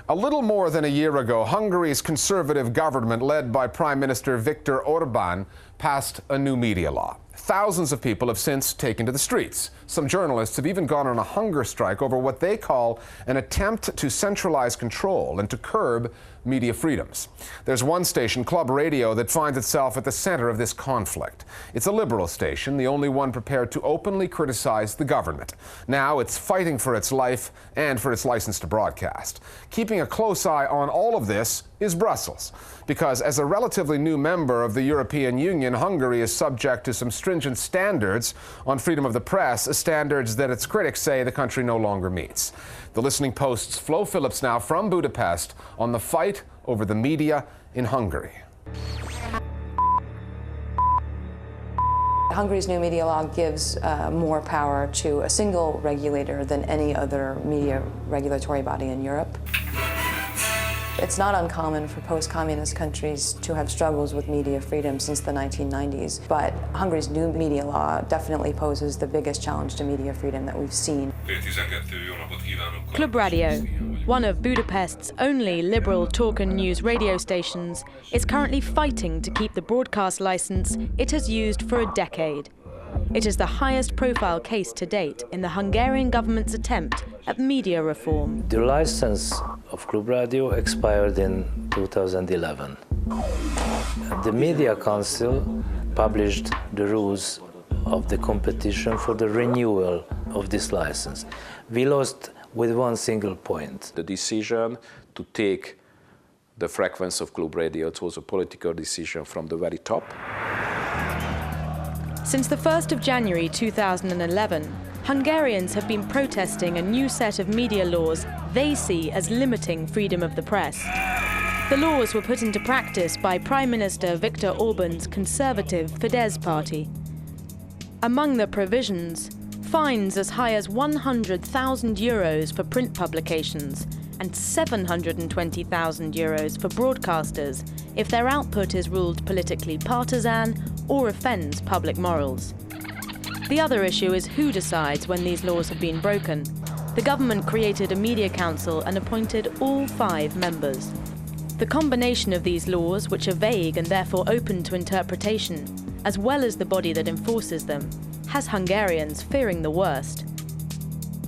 A little more than a year ago, Hungary's conservative government, led by Prime Minister Viktor Orbán, passed a new media law. Thousands of people have since taken to the streets. Some journalists have even gone on a hunger strike over what they call an attempt to centralize control and to curb media freedoms. There's one station, Club Radio, that finds itself at the center of this conflict. It's a liberal station, the only one prepared to openly criticize the government. Now it's fighting for its life and for its license to broadcast. Keeping a close eye on all of this is Brussels, because as a relatively new member of the European Union, Hungary is subject to some stringent standards on freedom of the press, standards that its critics say the country no longer meets. The Listening Post's Phillips now from Budapest on the fight over the media in Hungary. Hungary's new media law gives more power to a single regulator than any other media regulatory body in Europe. It's not uncommon for post-communist countries to have struggles with media freedom since the 1990s, but Hungary's new media law definitely poses the biggest challenge to media freedom that we've seen. Club Radio, one of Budapest's only liberal talk and news radio stations, is currently fighting to keep the broadcast license it has used for a decade. It is the highest profile case to date in the Hungarian government's attempt at media reform. The license of Club Radio expired in 2011. The Media Council published the rules of the competition for the renewal of this license. We lost with one single point. The decision to take the frequency of Club Radio, it was a political decision from the very top. Since the 1st of January 2011, Hungarians have been protesting a new set of media laws they see as limiting freedom of the press. The laws were put into practice by Prime Minister Viktor Orbán's conservative Fidesz party. Among the provisions, fines as high as 100,000 euros for print publications and 720,000 euros for broadcasters if their output is ruled politically partisan or offends public morals. The other issue is who decides when these laws have been broken. The government created a media council and appointed all 5 members. The combination of these laws, which are vague and therefore open to interpretation, as well as the body that enforces them, has Hungarians fearing the worst.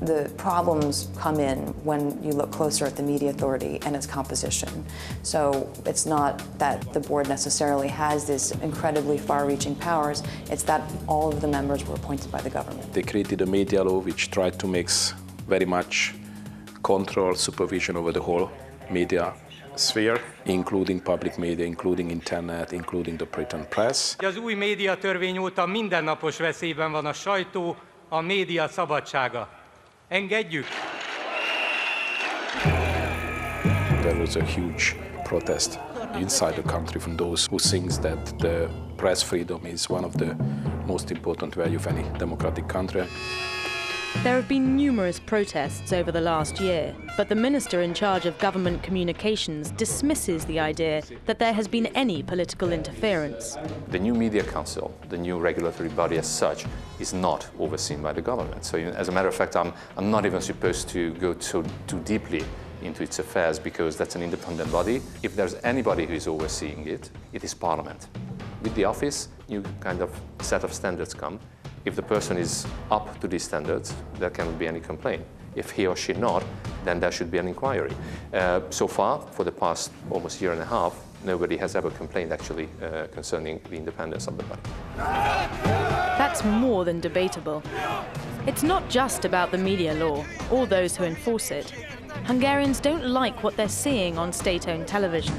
The problems come in when you look closer at the media authority and its composition. So it's not that the board necessarily has this incredibly far-reaching powers, it's that all of the members were appointed by the government. They created a media law which tried to mix very much control, supervision over the whole media sphere, including public media, including internet, including the written press. Az új médiatörvény óta mindennapos veszélyben van a sajtó, a média szabadsága. Engedjük! There was a huge protest inside the country from those who think that the press freedom is one of the most important values of any democratic country. There have been numerous protests over the last year, but the minister in charge of government communications dismisses the idea that there has been any political interference. The new Media Council, the new regulatory body as such, is not overseen by the government. So as a matter of fact, I'm not even supposed to go too deeply into its affairs because that's an independent body. If there's anybody who is overseeing it, it is Parliament. With the office, new kind of set of standards come. If the person is up to these standards, there cannot be any complaint. If he or she not, then there should be an inquiry. So far, for the past almost year and a half, nobody has ever complained actually concerning the independence of the body. That's more than debatable. It's not just about the media law or those who enforce it. Hungarians don't like what they're seeing on state-owned television.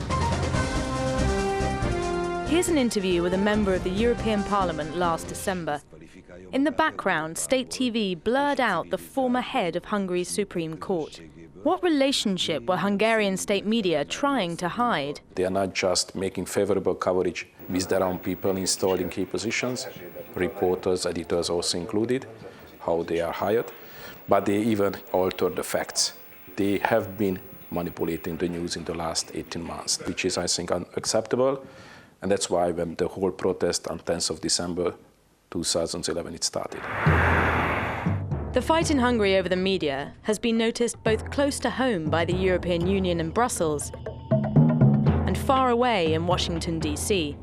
Here's an interview with a member of the European Parliament last December. In the background, state TV blurred out the former head of Hungary's Supreme Court. What relationship were Hungarian state media trying to hide? They are not just making favorable coverage with their own people installed in key positions, reporters, editors also included, how they are hired, but they even alter the facts. They have been manipulating the news in the last 18 months, which is, I think, unacceptable. And that's why when the whole protest on 10th of December 2011 it started. The fight in Hungary over the media has been noticed both close to home by the European Union and Brussels and far away in Washington, D.C.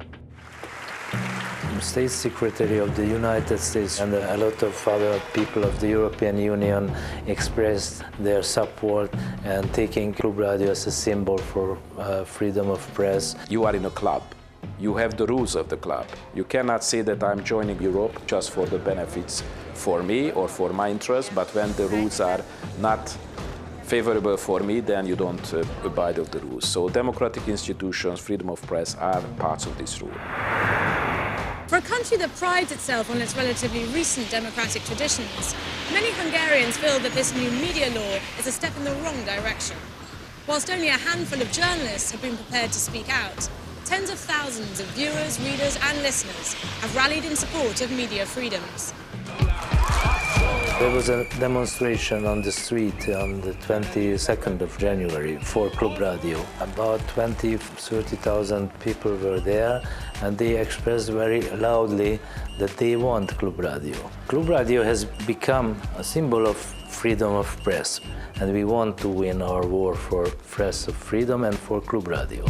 State Secretary of the United States and a lot of other people of the European Union expressed their support and taking Club Radio as a symbol for freedom of press. You are in a club. You have the rules of the club. You cannot say that I'm joining Europe just for the benefits for me or for my interests, but when the rules are not favorable for me, then you don't abide of the rules. So democratic institutions, freedom of press are parts of this rule. For a country that prides itself on its relatively recent democratic traditions, many Hungarians feel that this new media law is a step in the wrong direction. Whilst only a handful of journalists have been prepared to speak out, tens of thousands of viewers, readers and listeners have rallied in support of media freedoms. There was a demonstration on the street on the 22nd of January for Club Radio. About 30,000 people were there, and they expressed very loudly that they want Club Radio. Club Radio has become a symbol of freedom of press, and we want to win our war for press of freedom and for Club Radio.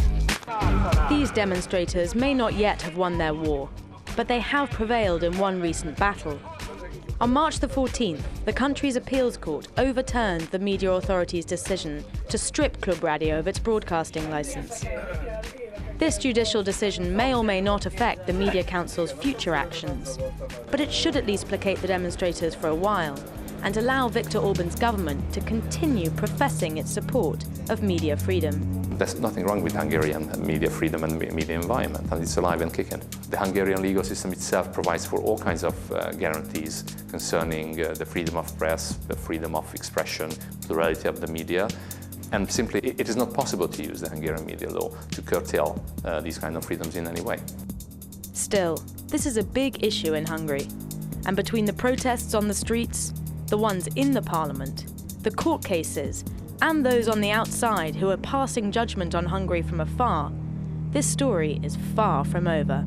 These demonstrators may not yet have won their war, but they have prevailed in one recent battle. On March the 14th, the country's appeals court overturned the media authority's decision to strip Club Radio of its broadcasting license. This judicial decision may or may not affect the Media Council's future actions, but it should at least placate the demonstrators for a while and allow Viktor Orban's government to continue professing its support of media freedom. There's nothing wrong with Hungarian media freedom and media environment, and it's alive and kicking. The Hungarian legal system itself provides for all kinds of guarantees concerning the freedom of press, the freedom of expression, plurality of the media, and simply it is not possible to use the Hungarian media law to curtail these kind of freedoms in any way. Still, this is a big issue in Hungary, and between the protests on the streets, the ones in the parliament, the court cases, and those on the outside who are passing judgment on Hungary from afar, this story is far from over.